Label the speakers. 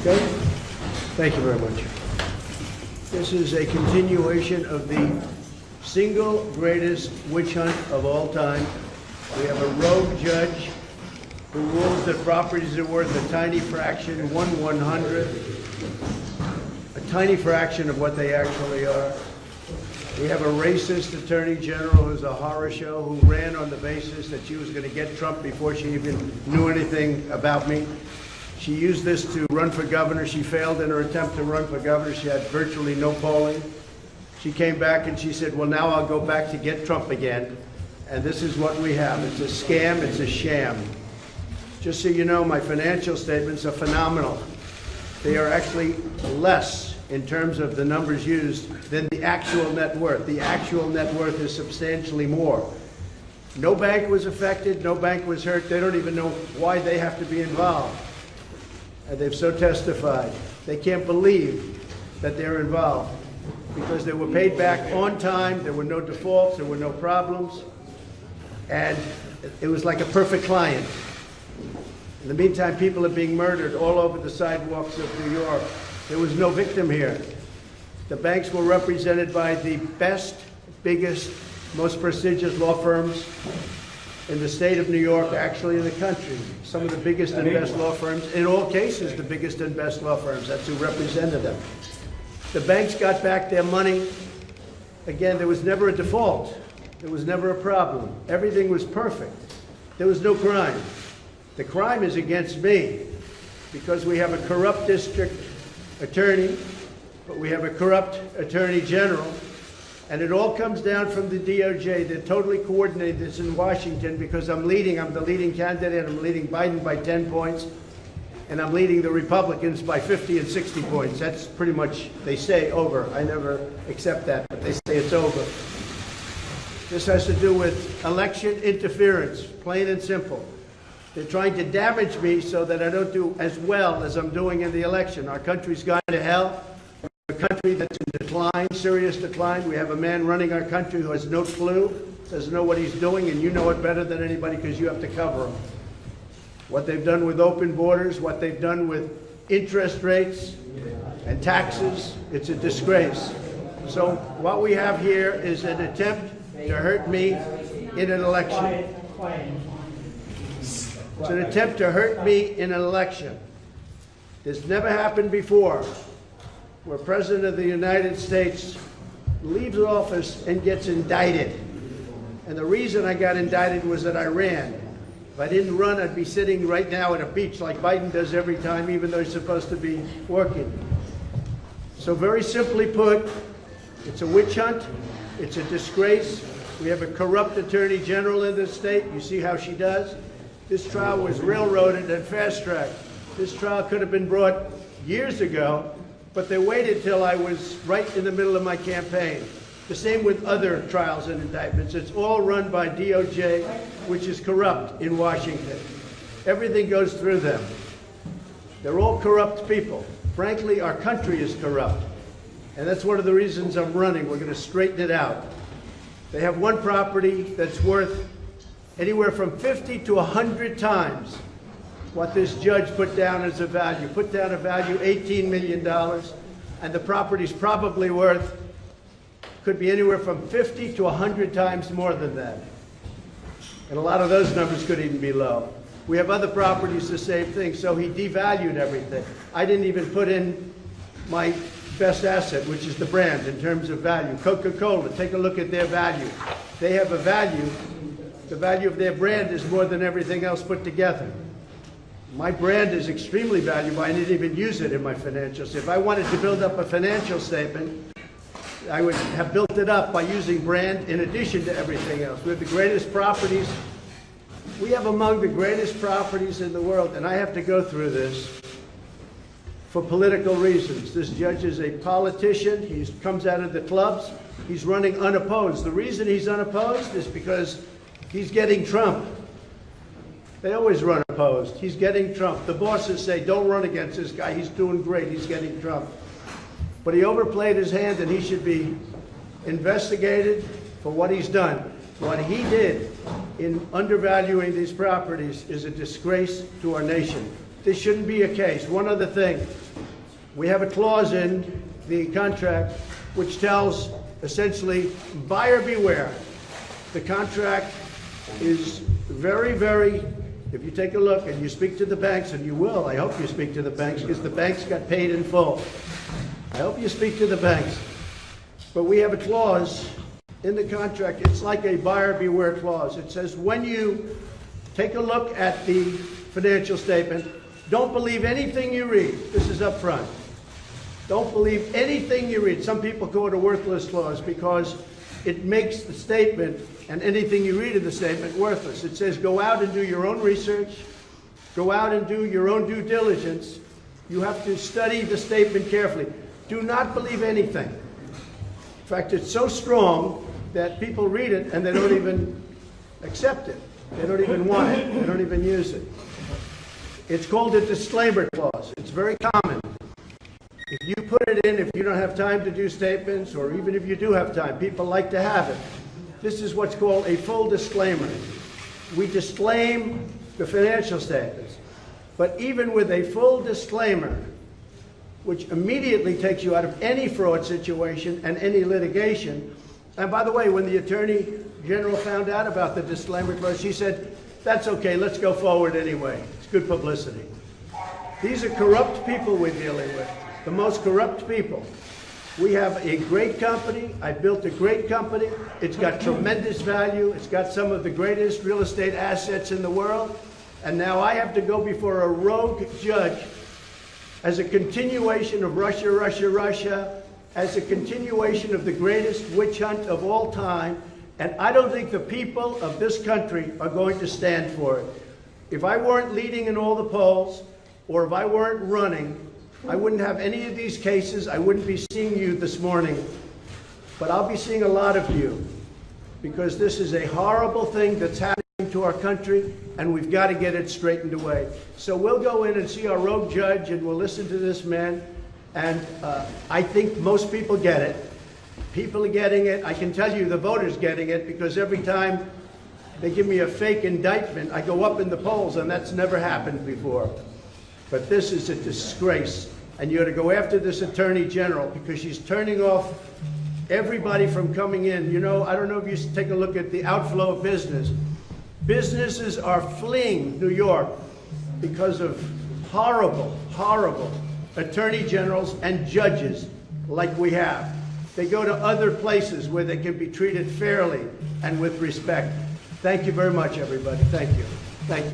Speaker 1: Okay? Thank you very much. This is a continuation of the single greatest witch hunt of all time. We have a rogue judge who rules that properties are worth a tiny fraction, 1/100th, a tiny fraction of what they actually are. We have a racist attorney general who's a horror show, who ran on the basis that she was going to get Trump before she even knew anything about me. She used this to run for governor. She failed in her attempt to run for governor. She had virtually no polling. She came back and she said, well, now I'll go back to get Trump again. And this is what we have. It's a scam. It's a sham. Just so you know, my financial statements are phenomenal. They are actually less in terms of the numbers used than the actual net worth. The actual net worth is substantially more. No bank was affected. No bank was hurt. They don't even know why they have to be involved. And they've so testified. They can't believe that they're involved because they were paid back on time. There were no defaults. There were no problems. And it was like a perfect client. In the meantime, people are being murdered all over the sidewalks of New York. There was no victim here. The banks were represented by the best, biggest, most prestigious law firms in the state of New York, actually in the country. Some of the biggest and best law firms, in all cases, the biggest and best law firms. That's who represented them. The banks got back their money. Again, there was never a default. There was never a problem. Everything was perfect. There was no crime. The crime is against me because we have a corrupt district attorney, but we have a corrupt attorney general, and it all comes down from the DOJ. They're totally coordinated this in Washington because I'm the leading candidate. I'm leading Biden by 10 points, and I'm leading the Republicans by 50 and 60 points. That's pretty much, they say, over. I never accept that, but they say it's over. This has to do with election interference, plain and simple. They're trying to damage me so that I don't do as well as I'm doing in the election. Our country's gone to hell. A country that's in decline, serious decline. We have a man running our country who has no clue, doesn't know what he's doing, and you know it better than anybody because you have to cover him. What they've done with open borders, what they've done with interest rates and taxes, it's a disgrace. So what we have here is an attempt to hurt me in an election. It's an attempt to hurt me in an election. This never happened before, where President of the United States leaves office and gets indicted. And the reason I got indicted was that I ran. If I didn't run, I'd be sitting right now at a beach like Biden does every time, even though he's supposed to be working. So very simply put, it's a witch hunt. It's a disgrace. We have a corrupt attorney general in this state. You see how she does? This trial was railroaded and fast-tracked. This trial could have been brought years ago, but they waited till I was right in the middle of my campaign. The same with other trials and indictments. It's all run by DOJ, which is corrupt in Washington. Everything goes through them. They're all corrupt people. Frankly, our country is corrupt. And that's one of the reasons I'm running. We're going to straighten it out. They have one property that's worth anywhere from 50 to 100 times what this judge put down as a value. Put down a value $18 million, and the property's probably worth, could be anywhere from 50 to 100 times more than that. And a lot of those numbers could even be low. We have other properties the same thing, so he devalued everything. I didn't even put in my best asset, which is the brand in terms of value. Coca-Cola, take a look at their value. They have a value. The value of their brand is more than everything else put together. My brand is extremely valuable. I didn't even use it in my financials. If I wanted to build up a financial statement, I would have built it up by using brand in addition to everything else. We have the greatest properties. We have among the greatest properties in the world, and I have to go through this for political reasons. This judge is a politician. He comes out of the clubs. He's running unopposed. The reason he's unopposed is because he's getting Trump. They always run opposed. He's getting Trump. The bosses say, don't run against this guy. He's doing great. He's getting Trump. But he overplayed his hand, and he should be investigated for what he's done. What he did in undervaluing these properties is a disgrace to our nation. This shouldn't be a case. One other thing. We have a clause in the contract which tells essentially buyer beware. The contract is very, very, if you take a look and you speak to the banks, and you will, I hope you speak to the banks because the banks got paid in full. I hope you speak to the banks. But we have a clause in the contract, it's like a buyer beware clause. It says when you take a look at the financial statement, don't believe anything you read. This is up front. Don't believe anything you read. Some people call it a worthless clause because it makes the statement and anything you read in the statement worthless. It says go out and do your own research, go out and do your own due diligence. You have to study the statement carefully. Do not believe anything. In fact, it's so strong that people read it and they don't even accept it. They don't even want it. They don't even use it. It's called a disclaimer clause. It's very common. If you put it in, if you don't have time to do statements, or even if you do have time, people like to have it. This is what's called a full disclaimer. We disclaim the financial statements. But even with a full disclaimer, which immediately takes you out of any fraud situation and any litigation. And by the way, when the Attorney General found out about the disclaimer clause, he said, that's okay, let's go forward anyway. It's good publicity. These are corrupt people we're dealing with, the most corrupt people. We have a great company. I built a great company. It's got tremendous value. It's got some of the greatest real estate assets in the world. And now I have to go before a rogue judge as a continuation of Russia, Russia, Russia, as a continuation of the greatest witch hunt of all time. And I don't think the people of this country are going to stand for it. If I weren't leading in all the polls, or if I weren't running, I wouldn't have any of these cases. I wouldn't be seeing you this morning. But I'll be seeing a lot of you, because this is a horrible thing that's happening to our country, and we've got to get it straightened away. So we'll go in and see our rogue judge, and we'll listen to this man. And I think most people get it. People are getting it. I can tell you the voters getting it, because every time they give me a fake indictment, I go up in the polls, and that's never happened before. But this is a disgrace, and you ought to go after this Attorney General, because she's turning off everybody from coming in. You know, I don't know if you take a look at the outflow of business. Businesses are fleeing New York because of horrible, horrible attorney generals and judges like we have. They go to other places where they can be treated fairly and with respect. Thank you very much, everybody. Thank you. Thank you.